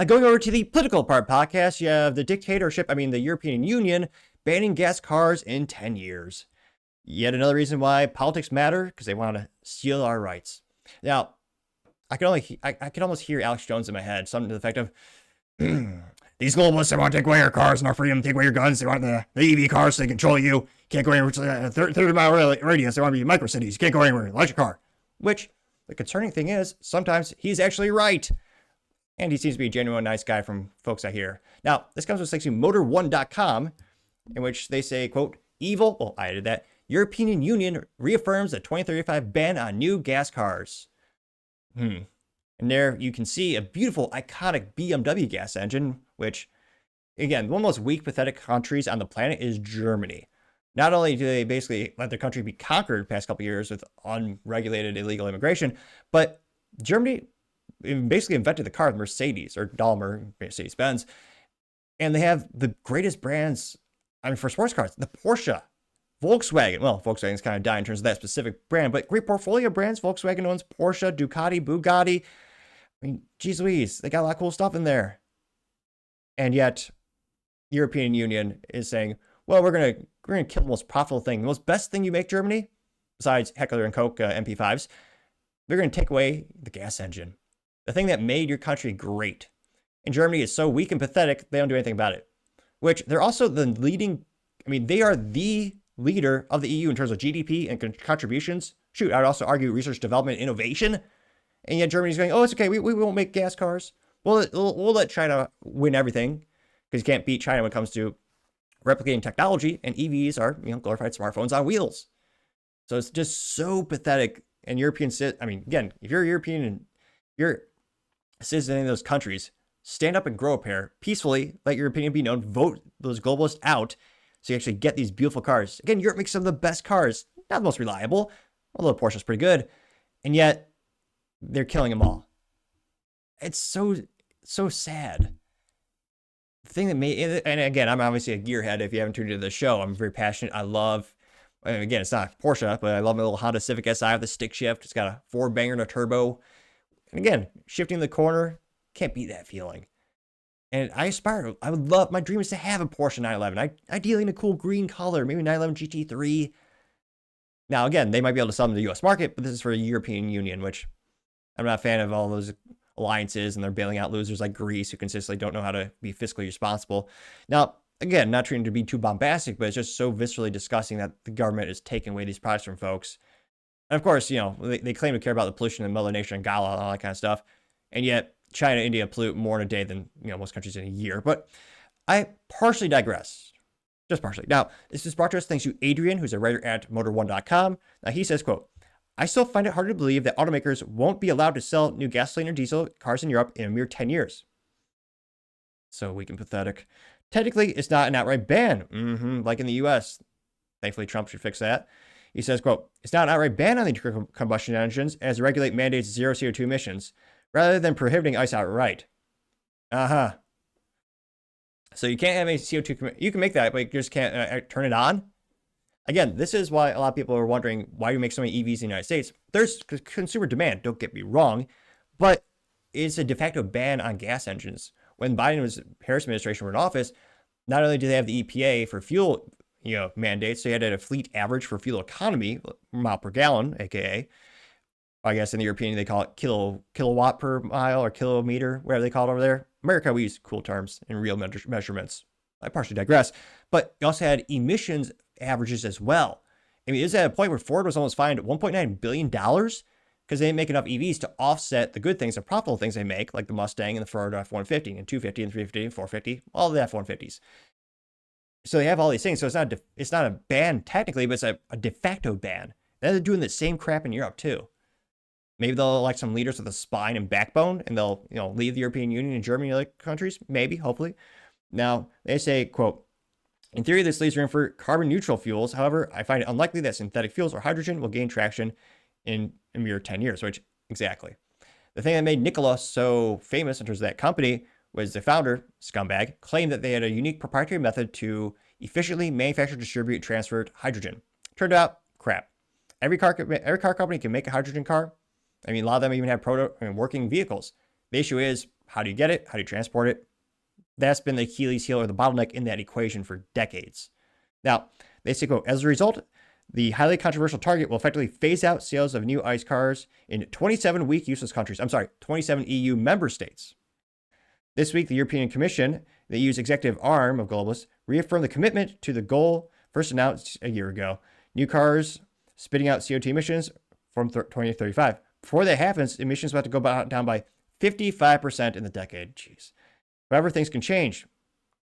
Going over to the political part podcast, you have the the European Union, banning gas cars in 10 years. Yet another reason why politics matter, because they want to steal our rights. Now, I can almost hear Alex Jones in my head, something to the effect of, these globalists, they want to take away our cars and our freedom, take away your guns, they want the EV cars so they control you. Can't go anywhere, 30-mile radius, they want to be micro cities, you can't go anywhere, electric car. Which, the concerning thing is, sometimes he's actually right. And he seems to be a genuine nice guy from folks I hear. Now, this comes from Motor1.com, in which they say, quote, I added that, European Union reaffirms the 2035 ban on new gas cars. And there you can see a beautiful, iconic BMW gas engine, which, again, one of the most weak, pathetic countries on the planet is Germany. Not only do they basically let their country be conquered the past couple of years with unregulated illegal immigration, but Germany basically invented the car, the Mercedes, or Daimler, Mercedes-Benz. And they have the greatest brands, for sports cars, the Porsche, Volkswagen. Well, Volkswagen's kind of dying in terms of that specific brand, but great portfolio of brands. Volkswagen owns Porsche, Ducati, Bugatti. Geez Louise, they got a lot of cool stuff in there. And yet, European Union is saying, well, we're gonna kill the most profitable thing, the most best thing you make, Germany, besides Heckler and Koch MP5s. They're gonna take away the gas engine, the thing that made your country great. And Germany is so weak and pathetic, they don't do anything about it. Which they're also the leading. They are the leader of the EU in terms of GDP and contributions. Shoot, I'd also argue research, development, innovation. And yet Germany's going, oh, it's okay, we won't make gas cars. We'll let China win everything, because you can't beat China when it comes to replicating technology, and EVs are, glorified smartphones on wheels. So it's just so pathetic. And again, if you're a European and you're a citizen in any of those countries, stand up and grow a pair peacefully, let your opinion be known, vote those globalists out, so you actually get these beautiful cars. Again, Europe makes some of the best cars, not the most reliable, although Porsche's pretty good, and yet they're killing them all. It's so sad. The thing that made, and again, I'm obviously a gearhead. If you haven't tuned into the show, I'm very passionate. I love, and again, it's not Porsche, but I love my little Honda Civic Si with the stick shift. It's got a 4-banger and a turbo. And again, shifting the corner, can't beat that feeling. And I would love, my dream is to have a Porsche 911. Ideally in a cool green color, maybe 911 GT3. Now, again, they might be able to sell them to the US market, but this is for the European Union, which I'm not a fan of all those alliances, and they're bailing out losers like Greece who consistently don't know how to be fiscally responsible. Now, again, not trying to be too bombastic, but it's just so viscerally disgusting that the government is taking away these products from folks. And of course, they claim to care about the pollution in Mother Nature and Gala and all that kind of stuff. And yet, China and India pollute more in a day than, most countries in a year. But I partially digress. Just partially. Now, this is brought to us thanks to Adrian, who's a writer at Motor1.com. Now, he says, quote, I still find it hard to believe that automakers won't be allowed to sell new gasoline or diesel cars in Europe in a mere 10 years. So weak and pathetic. Technically, it's not an outright ban, like in the US. Thankfully, Trump should fix that. He says, quote, it's not an outright ban on the internal combustion engines as the regulate mandates zero CO2 emissions, rather than prohibiting ICE outright. So you can't have any CO2, you can make that, but you just can't turn it on. Again, this is why a lot of people are wondering why you make so many EVs in the United States. There's consumer demand, don't get me wrong, but it's a de facto ban on gas engines. When Harris administration were in office, not only did they have the EPA for fuel, mandates, so you had a fleet average for fuel economy, mile per gallon, aka, I guess in the European they call it kilowatt per mile or kilometer, whatever they call it over there. America, we use cool terms and real measurements. I partially digress, but you also had emissions averages as well. It was at a point where Ford was almost fined $1.9 billion because they didn't make enough EVs to offset the good things, the profitable things they make, like the Mustang and the Ford F-150 and 250 and 350 and 450, all the F-150s. So they have all these things. So it's not a ban technically, but it's a de facto ban. And they're doing the same crap in Europe too. Maybe they'll elect some leaders with a spine and backbone, and they'll leave the European Union and Germany and other countries. Maybe, hopefully. Now they say, quote, in theory, this leaves room for carbon neutral fuels. However, I find it unlikely that synthetic fuels or hydrogen will gain traction in a mere 10 years, which exactly. The thing that made Nikola so famous in terms of that company was the founder, scumbag, claimed that they had a unique proprietary method to efficiently manufacture, distribute, transfer hydrogen. Turned out, crap. Every car company can make a hydrogen car. A lot of them even have working vehicles. The issue is, How do you get it? How do you transport it? That's been the Achilles heel or the bottleneck in that equation for decades. Now, they say, quote, as a result, the highly controversial target will effectively phase out sales of new ICE cars in 27 weak useless countries. 27 EU member states. This week, the European Commission, the EU's executive arm of globalists, reaffirmed the commitment to the goal first announced a year ago. New cars spitting out CO2 emissions from 2035. Before that happens, emissions will have to go down by 55% in the decade. Jeez. However, things can change.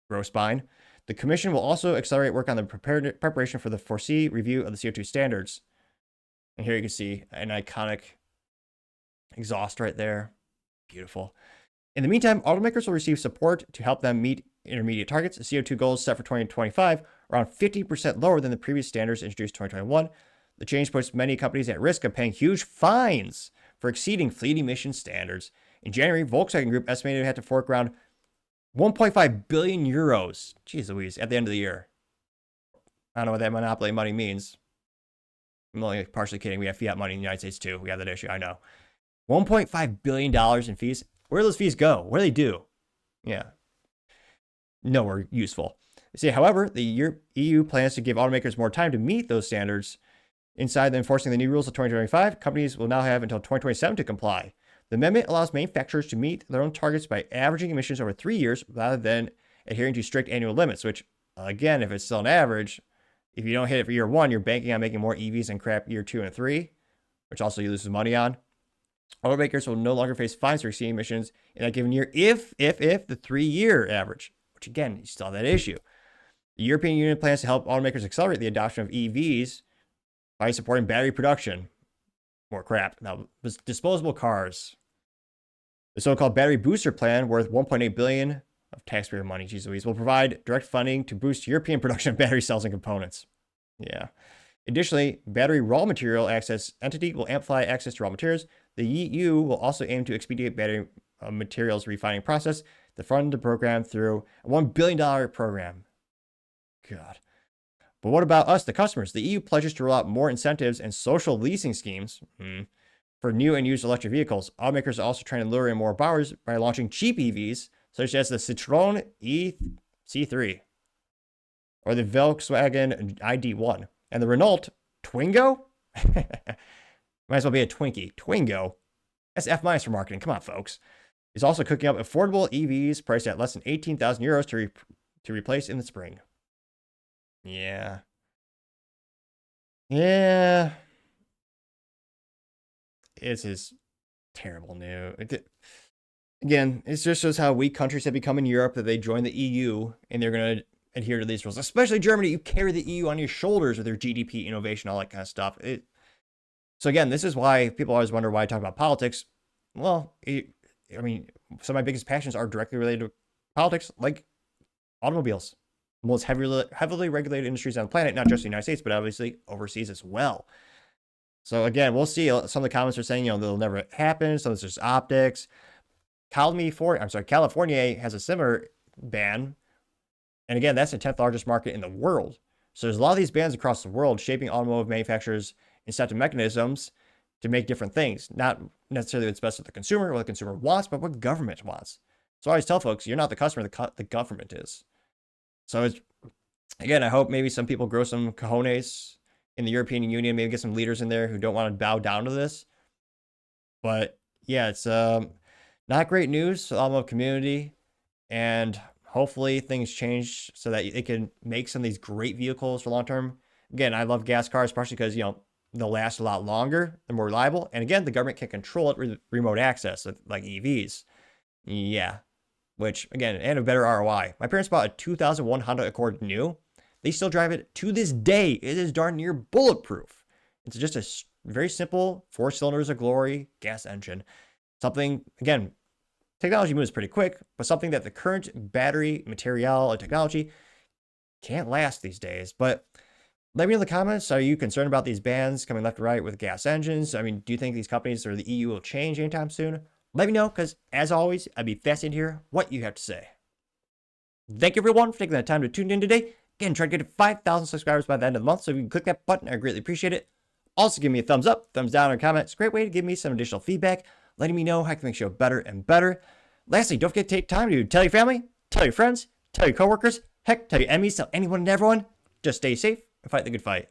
Grossbein. The Commission will also accelerate work on the preparation for the foresee review of the CO2 standards. And here you can see an iconic exhaust right there. Beautiful. In the meantime, automakers will receive support to help them meet intermediate targets. The CO2 goals set for 2025 are around 50% lower than the previous standards introduced in 2021. The change puts many companies at risk of paying huge fines for exceeding fleet emission standards. In January, Volkswagen Group estimated it had to fork around 1.5 billion euros. Jeez Louise, at the end of the year. I don't know what that monopoly money means. I'm only partially kidding. We have fiat money in the United States too. We have that issue, I know. $1.5 billion in fees. Where do those fees go? What do they do? Yeah. Nowhere useful. They say, however, the EU plans to give automakers more time to meet those standards. Inside the enforcing the new rules of 2025, companies will now have until 2027 to comply. The amendment allows manufacturers to meet their own targets by averaging emissions over 3 years rather than adhering to strict annual limits, which, again, if it's still an average, if you don't hit it for year 1, you're banking on making more EVs and crap year 2 and 3, which also you lose some money on. Automakers will no longer face fines for exceeding emissions in that given year if the 3-year average, which again, you still have that issue. The European Union plans to help automakers accelerate the adoption of EVs by supporting battery production. More crap. Now, disposable cars. The so-called battery booster plan, worth $1.8 billion of taxpayer money, geez Louise, will provide direct funding to boost European production of battery cells and components. Yeah. Additionally, battery raw material access entity will amplify access to raw materials. The EU will also aim to expedite battery materials refining process to fund the program through a $1 billion program. God. But what about us, the customers? The EU pledges to roll out more incentives and social leasing schemes for new and used electric vehicles. Automakers are also trying to lure in more buyers by launching cheap EVs, such as the Citroën C3 or the Volkswagen ID.1 and the Renault Twingo. Might as well be a Twinkie. Twingo. That's F- for marketing. Come on, folks. He's also cooking up affordable EVs priced at less than 18,000 euros to replace in the spring. Yeah. This is terrible news. Again, it just shows how weak countries have become in Europe that they join the EU and they're going to adhere to these rules. Especially Germany, you carry the EU on your shoulders with their GDP, innovation, all that kind of stuff. So again, this is why people always wonder why I talk about politics. Well, some of my biggest passions are directly related to politics, like automobiles. The most heavily regulated industries on the planet, not just the United States, but obviously overseas as well. So again, we'll see. Some of the comments are saying, they'll never happen. Some of it's just optics. California has a similar ban. And again, that's the 10th largest market in the world. So there's a lot of these bans across the world shaping automotive manufacturers' incentive mechanisms to make different things. Not necessarily what's best for the consumer, what the consumer wants, but what government wants. So I always tell folks, you're not the customer, the government is. So again, I hope maybe some people grow some cojones in the European Union, maybe get some leaders in there who don't want to bow down to this. But yeah, it's not great news for the automotive community. And hopefully things change so that they can make some of these great vehicles for long term. Again, I love gas cars, partially because, they'll last a lot longer. They're more reliable. And again, the government can control it with remote access, like EVs. Yeah. Which, again, and a better ROI. My parents bought a 2001 Honda Accord new. They still drive it to this day. It is darn near bulletproof. It's just a very simple 4 cylinders of glory gas engine. Something, again, technology moves pretty quick, but something that the current battery material and technology can't last these days. But let me know in the comments, are you concerned about these bans coming left and right with gas engines? Do you think these companies or the EU will change anytime soon? Let me know, because as always, I'd be fascinated to hear what you have to say. Thank you everyone for taking the time to tune in today. Again, try to get to 5,000 subscribers by the end of the month, so if you can click that button, I greatly appreciate it. Also, give me a thumbs up, thumbs down, or comment. It's a great way to give me some additional feedback, letting me know how I can make the show better and better. Lastly, don't forget to take time to tell your family, tell your friends, tell your coworkers, heck, tell your enemies, tell anyone and everyone. Just stay safe and fight the good fight.